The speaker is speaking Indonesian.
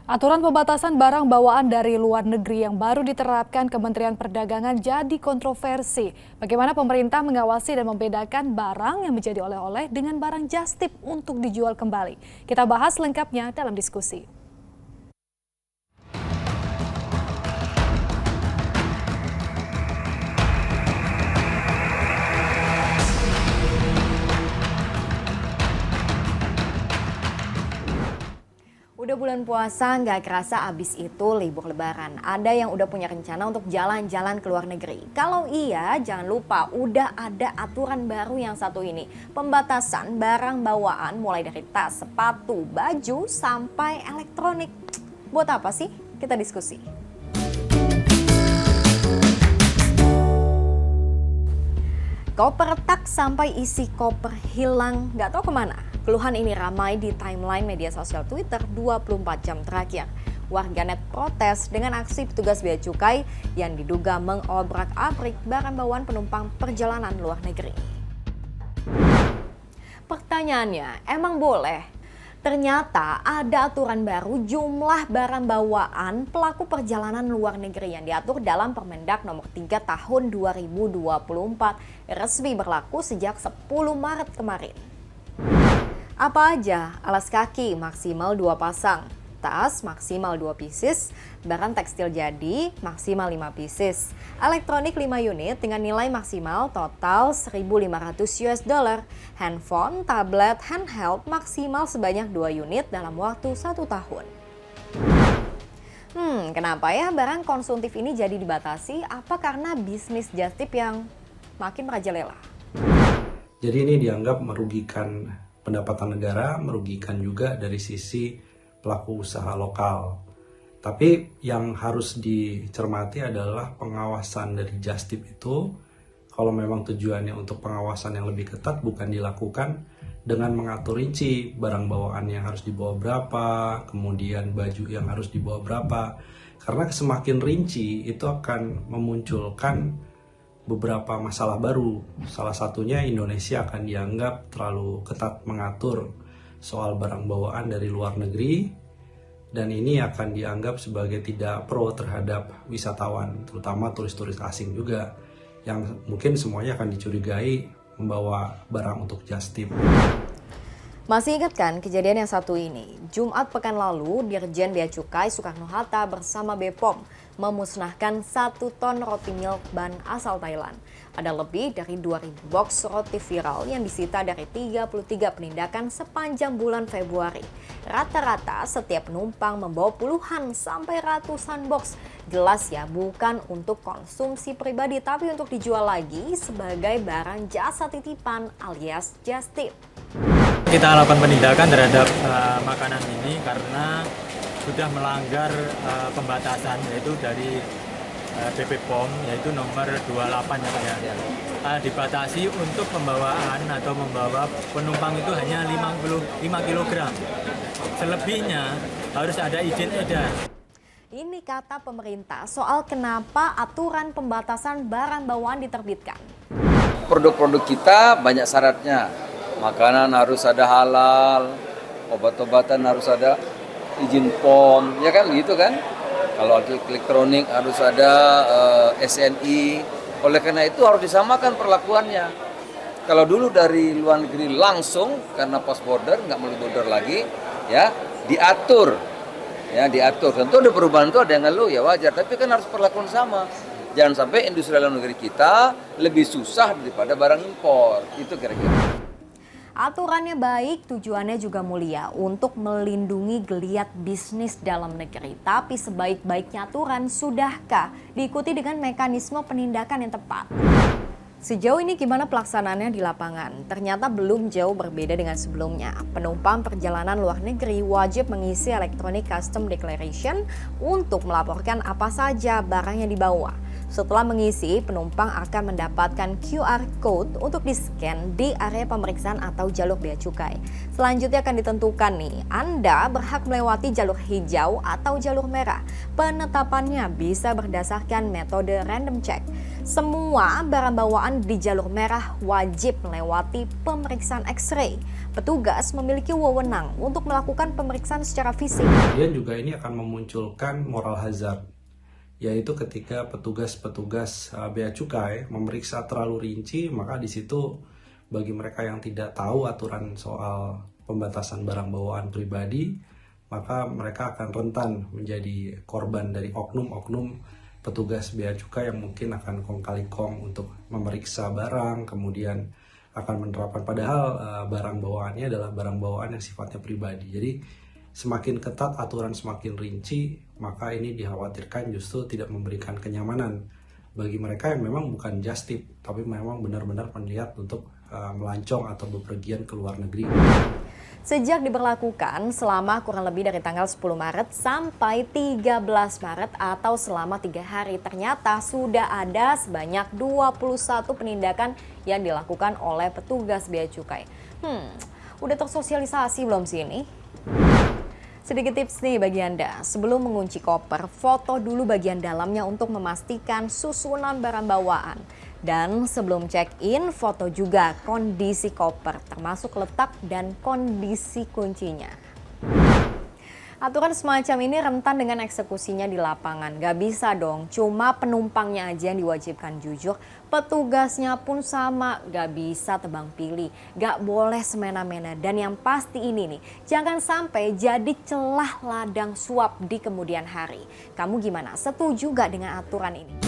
Aturan pembatasan barang bawaan dari luar negeri yang baru diterapkan Kementerian Perdagangan jadi kontroversi. Bagaimana pemerintah mengawasi dan membedakan barang yang menjadi oleh-oleh dengan barang just tip untuk dijual kembali? Kita bahas lengkapnya dalam diskusi. Udah bulan puasa, nggak kerasa abis itu libur lebaran. Ada yang udah punya rencana untuk jalan-jalan ke luar negeri. Kalau iya, jangan lupa udah ada aturan baru yang satu ini. Pembatasan barang bawaan mulai dari tas, sepatu, baju, sampai elektronik. Buat apa sih? Kita diskusi. Koper tak sampai isi koper hilang, nggak tahu kemana. Keluhan ini ramai di timeline media sosial Twitter 24 jam terakhir. Warganet protes dengan aksi petugas bea cukai yang diduga mengobrak-abrik barang bawaan penumpang perjalanan luar negeri. Pertanyaannya, emang boleh? Ternyata ada aturan baru jumlah barang bawaan pelaku perjalanan luar negeri yang diatur dalam Permendak nomor 3 tahun 2024 resmi berlaku sejak 10 Maret kemarin. Apa aja? Alas kaki maksimal 2 pasang, tas maksimal 2 pieces, barang tekstil jadi maksimal 5 pieces, elektronik 5 unit dengan nilai maksimal total $1.500, handphone, tablet, handheld maksimal sebanyak 2 unit dalam waktu 1 tahun. Kenapa ya barang konsumtif ini jadi dibatasi? Apa karena bisnis just tip yang makin merajalela? Jadi ini dianggap merugikan pendapatan negara, merugikan juga dari sisi pelaku usaha lokal. Tapi yang harus dicermati adalah pengawasan dari just tip itu, kalau memang tujuannya untuk pengawasan yang lebih ketat, bukan dilakukan dengan mengatur rinci barang bawaan yang harus dibawa berapa, kemudian baju yang harus dibawa berapa. Karena semakin rinci itu akan memunculkan beberapa masalah baru. Salah satunya Indonesia akan dianggap terlalu ketat mengatur soal barang bawaan dari luar negeri, dan ini akan dianggap sebagai tidak pro terhadap wisatawan, terutama turis-turis asing juga, yang mungkin semuanya akan dicurigai membawa barang untuk just tip. Masih ingat kan kejadian yang satu ini? Jumat pekan lalu, Dirjen Bea Cukai Soekarno-Hatta bersama BPOM memusnahkan 1 ton roti milk ban asal Thailand. Ada lebih dari 2.000 box roti viral yang disita dari 33 penindakan sepanjang bulan Februari. Rata-rata setiap penumpang membawa puluhan sampai ratusan box. Jelas ya, bukan untuk konsumsi pribadi tapi untuk dijual lagi sebagai barang jasa titipan alias just tip. Kita lakukan penindakan terhadap makanan ini karena sudah melanggar pembatasan, yaitu dari BPOM, yaitu nomor 28 ya Pak ya. Dibatasi untuk pembawaan atau membawa penumpang itu hanya 5 kg. Selebihnya harus ada izin edar. Ini kata pemerintah soal kenapa aturan pembatasan barang bawaan diterbitkan. Produk-produk kita banyak syaratnya. Makanan harus ada halal, obat-obatan harus ada izin POM, ya kan gitu kan. Kalau elektronik harus ada SNI. Oleh karena itu harus disamakan perlakuannya. Kalau dulu dari luar negeri langsung karena post border, nggak melalui border lagi, ya diatur. Ya diatur. Tentu ada perubahan, itu ada yang ngeluh, ya wajar. Tapi kan harus perlakuan sama. Jangan sampai industri dalam negeri kita lebih susah daripada barang impor. Itu kira-kira. Aturannya baik, tujuannya juga mulia untuk melindungi geliat bisnis dalam negeri. Tapi sebaik-baiknya aturan sudahkah diikuti dengan mekanisme penindakan yang tepat? Sejauh ini gimana pelaksanaannya di lapangan? Ternyata belum jauh berbeda dengan sebelumnya. Penumpang perjalanan luar negeri wajib mengisi Electronic Custom Declaration untuk melaporkan apa saja barang yang dibawa. Setelah mengisi, penumpang akan mendapatkan QR Code untuk di-scan di area pemeriksaan atau jalur bea cukai. Selanjutnya akan ditentukan nih, Anda berhak melewati jalur hijau atau jalur merah. Penetapannya bisa berdasarkan metode random check. Semua barang bawaan di jalur merah wajib melewati pemeriksaan X-ray. Petugas memiliki wewenang untuk melakukan pemeriksaan secara fisik. Kemudian juga ini akan memunculkan moral hazard, yaitu ketika petugas-petugas bea cukai memeriksa terlalu rinci, maka di situ bagi mereka yang tidak tahu aturan soal pembatasan barang bawaan pribadi, maka mereka akan rentan menjadi korban dari oknum-oknum petugas bea cukai yang mungkin akan kong kali kong untuk memeriksa barang, kemudian akan menerapkan, padahal barang bawaannya adalah barang bawaan yang sifatnya pribadi. Jadi semakin ketat aturan, semakin rinci, maka ini dikhawatirkan justru tidak memberikan kenyamanan bagi mereka yang memang bukan just tip, tapi memang benar-benar melihat untuk melancong atau bepergian ke luar negeri. Sejak diberlakukan selama kurang lebih dari tanggal 10 Maret sampai 13 Maret atau selama 3 hari, ternyata sudah ada sebanyak 21 penindakan yang dilakukan oleh petugas bea cukai. Udah tersosialisasi belum sih ini? Sedikit tips nih bagi Anda, sebelum mengunci koper, foto dulu bagian dalamnya untuk memastikan susunan barang bawaan. Dan sebelum check-in, foto juga kondisi koper, termasuk letak dan kondisi kuncinya. Aturan semacam ini rentan dengan eksekusinya di lapangan. Gak bisa dong, cuma penumpangnya aja yang diwajibkan jujur. Petugasnya pun sama, gak bisa tebang pilih. Gak boleh semena-mena. Dan yang pasti ini nih, jangan sampai jadi celah ladang suap di kemudian hari. Kamu gimana? Setuju gak dengan aturan ini?